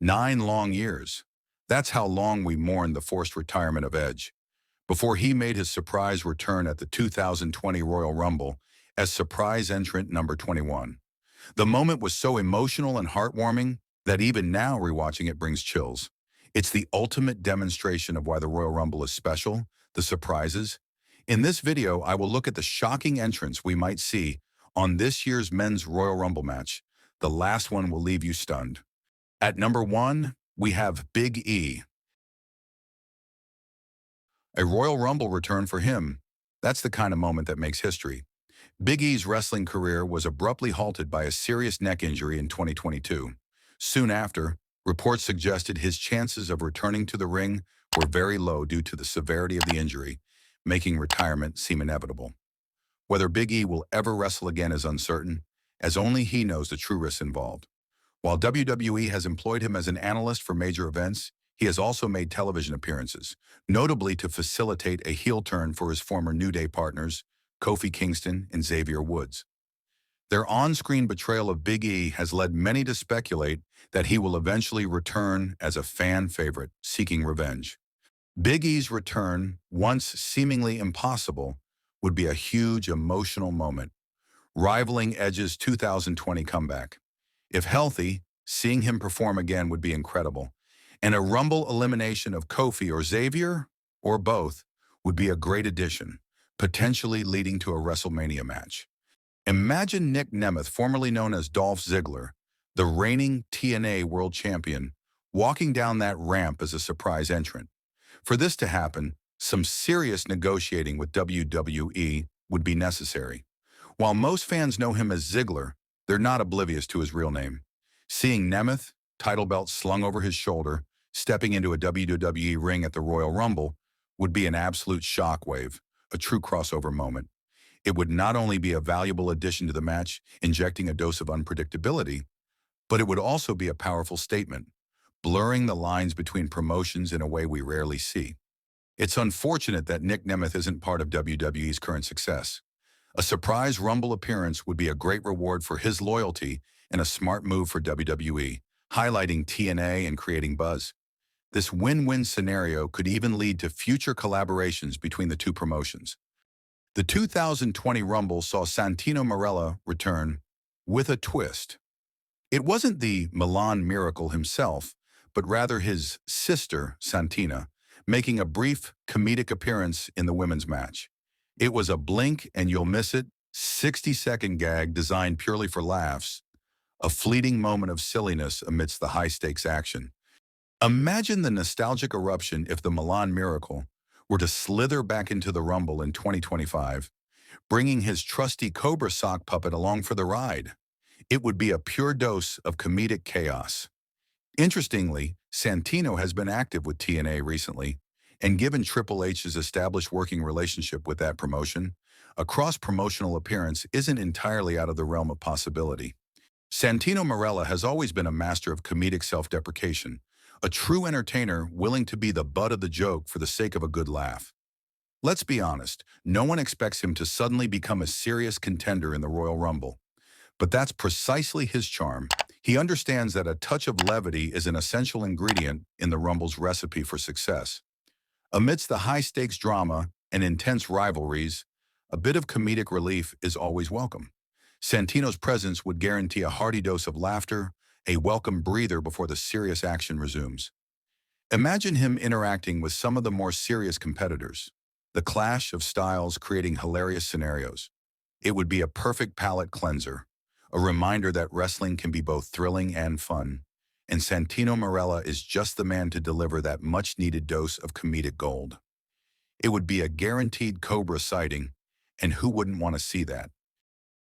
9 long years. That's how long we mourned the forced retirement of Edge, before he made his surprise return at the 2020 Royal Rumble as surprise entrant number 21. The moment was so emotional and heartwarming that even now rewatching it brings chills. It's the ultimate demonstration of why the Royal Rumble is special, the surprises. In this video, I will look at the shocking entrants we might see on this year's Men's Royal Rumble match. The last one will leave you stunned. At number 1, we have Big E. A Royal Rumble return for him. That's the kind of moment that makes history. Big E's wrestling career was abruptly halted by a serious neck injury in 2022. Soon after, reports suggested his chances of returning to the ring were very low due to the severity of the injury, making retirement seem inevitable. Whether Big E will ever wrestle again is uncertain, as only he knows the true risks involved. While WWE has employed him as an analyst for major events, he has also made television appearances, notably to facilitate a heel turn for his former New Day partners, Kofi Kingston and Xavier Woods. Their on-screen betrayal of Big E has led many to speculate that he will eventually return as a fan favorite, seeking revenge. Big E's return, once seemingly impossible, would be a huge emotional moment, rivaling Edge's 2020 comeback. If healthy, seeing him perform again would be incredible, and a Rumble elimination of Kofi or Xavier, or both, would be a great addition, potentially leading to a WrestleMania match. Imagine Nick Nemeth, formerly known as Dolph Ziggler, the reigning TNA World Champion, walking down that ramp as a surprise entrant. For this to happen, some serious negotiating with WWE would be necessary. While most fans know him as Ziggler, they're not oblivious to his real name. Seeing Nemeth, title belt slung over his shoulder, stepping into a WWE ring at the Royal Rumble would be an absolute shockwave, a true crossover moment. It would not only be a valuable addition to the match, injecting a dose of unpredictability, but it would also be a powerful statement, blurring the lines between promotions in a way we rarely see. It's unfortunate that Nick Nemeth isn't part of WWE's current success. A surprise Rumble appearance would be a great reward for his loyalty and a smart move for WWE, highlighting TNA and creating buzz. This win-win scenario could even lead to future collaborations between the two promotions. The 2020 Rumble saw Santino Marella return with a twist. It wasn't the Milan Miracle himself, but rather his sister, Santina, making a brief comedic appearance in the women's match. It was a blink and you'll miss it, 60-second gag designed purely for laughs, a fleeting moment of silliness amidst the high-stakes action. Imagine the nostalgic eruption if the Milan Miracle were to slither back into the Rumble in 2025, bringing his trusty Cobra sock puppet along for the ride. It would be a pure dose of comedic chaos. Interestingly, Santino has been active with TNA recently, and given Triple H's established working relationship with that promotion, a cross-promotional appearance isn't entirely out of the realm of possibility. Santino Marella has always been a master of comedic self-deprecation, a true entertainer willing to be the butt of the joke for the sake of a good laugh. Let's be honest, no one expects him to suddenly become a serious contender in the Royal Rumble. But that's precisely his charm. He understands that a touch of levity is an essential ingredient in the Rumble's recipe for success. Amidst the high-stakes drama and intense rivalries, a bit of comedic relief is always welcome. Santino's presence would guarantee a hearty dose of laughter, a welcome breather before the serious action resumes. Imagine him interacting with some of the more serious competitors, the clash of styles creating hilarious scenarios. It would be a perfect palate cleanser, a reminder that wrestling can be both thrilling and fun, and Santino Marella is just the man to deliver that much-needed dose of comedic gold. It would be a guaranteed Cobra sighting, and who wouldn't want to see that?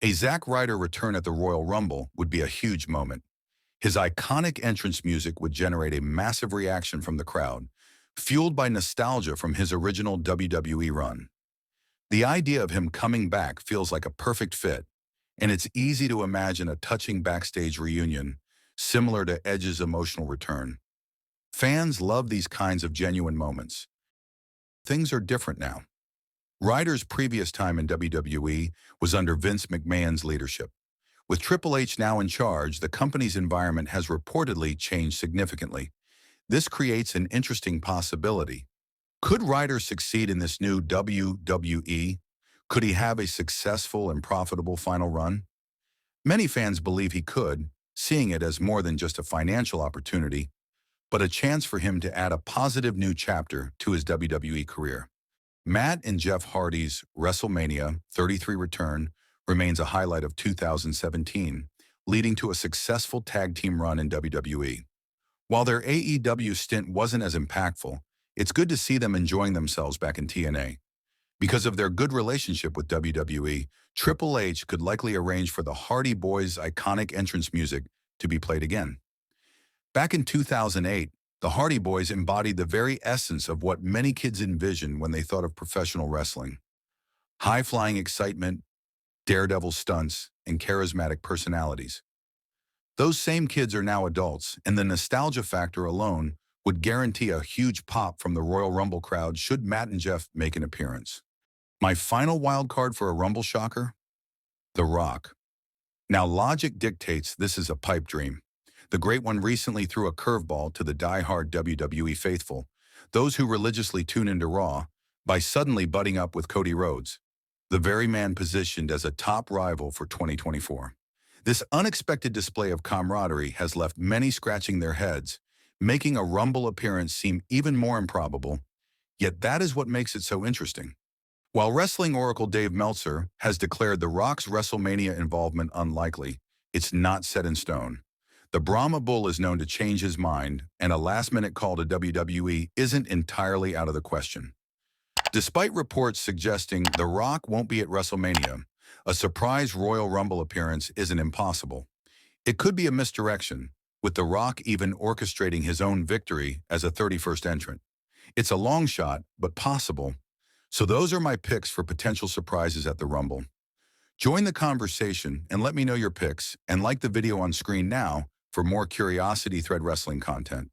A Zack Ryder return at the Royal Rumble would be a huge moment. His iconic entrance music would generate a massive reaction from the crowd, fueled by nostalgia from his original WWE run. The idea of him coming back feels like a perfect fit, and it's easy to imagine a touching backstage reunion, similar to Edge's emotional return. Fans love these kinds of genuine moments. Things are different now. Ryder's previous time in WWE was under Vince McMahon's leadership, With Triple H now in charge, the company's environment has reportedly changed significantly. This creates an interesting possibility. Could Ryder succeed in this new WWE? Could he have a successful and profitable final run? Many fans believe he could, seeing it as more than just a financial opportunity, but a chance for him to add a positive new chapter to his WWE career. Matt and Jeff Hardy's WrestleMania 33 return remains a highlight of 2017, leading to a successful tag team run in WWE. While their AEW stint wasn't as impactful, it's good to see them enjoying themselves back in TNA. Because of their good relationship with WWE, Triple H could likely arrange for the Hardy Boyz' iconic entrance music to be played again. Back in 2008, the Hardy Boyz embodied the very essence of what many kids envisioned when they thought of professional wrestling. High-flying excitement, daredevil stunts, and charismatic personalities. Those same kids are now adults, and the nostalgia factor alone would guarantee a huge pop from the Royal Rumble crowd should Matt and Jeff make an appearance. My final wild card for a Rumble shocker? The Rock. Now, logic dictates this is a pipe dream. The Great One recently threw a curveball to the die-hard WWE faithful, those who religiously tune into Raw, by suddenly butting up with Cody Rhodes, the very man positioned as a top rival for 2024. This unexpected display of camaraderie has left many scratching their heads, making a Rumble appearance seem even more improbable, yet that is what makes it so interesting. While wrestling oracle Dave Meltzer has declared The Rock's WrestleMania involvement unlikely, it's not set in stone. The Brahma Bull is known to change his mind, and a last-minute call to WWE isn't entirely out of the question. Despite reports suggesting The Rock won't be at WrestleMania, a surprise Royal Rumble appearance isn't impossible. It could be a misdirection, with The Rock even orchestrating his own victory as a 31st entrant. It's a long shot, but possible. So those are my picks for potential surprises at the Rumble. Join the conversation and let me know your picks, and like the video on screen now for more Curiosity Thread Wrestling content.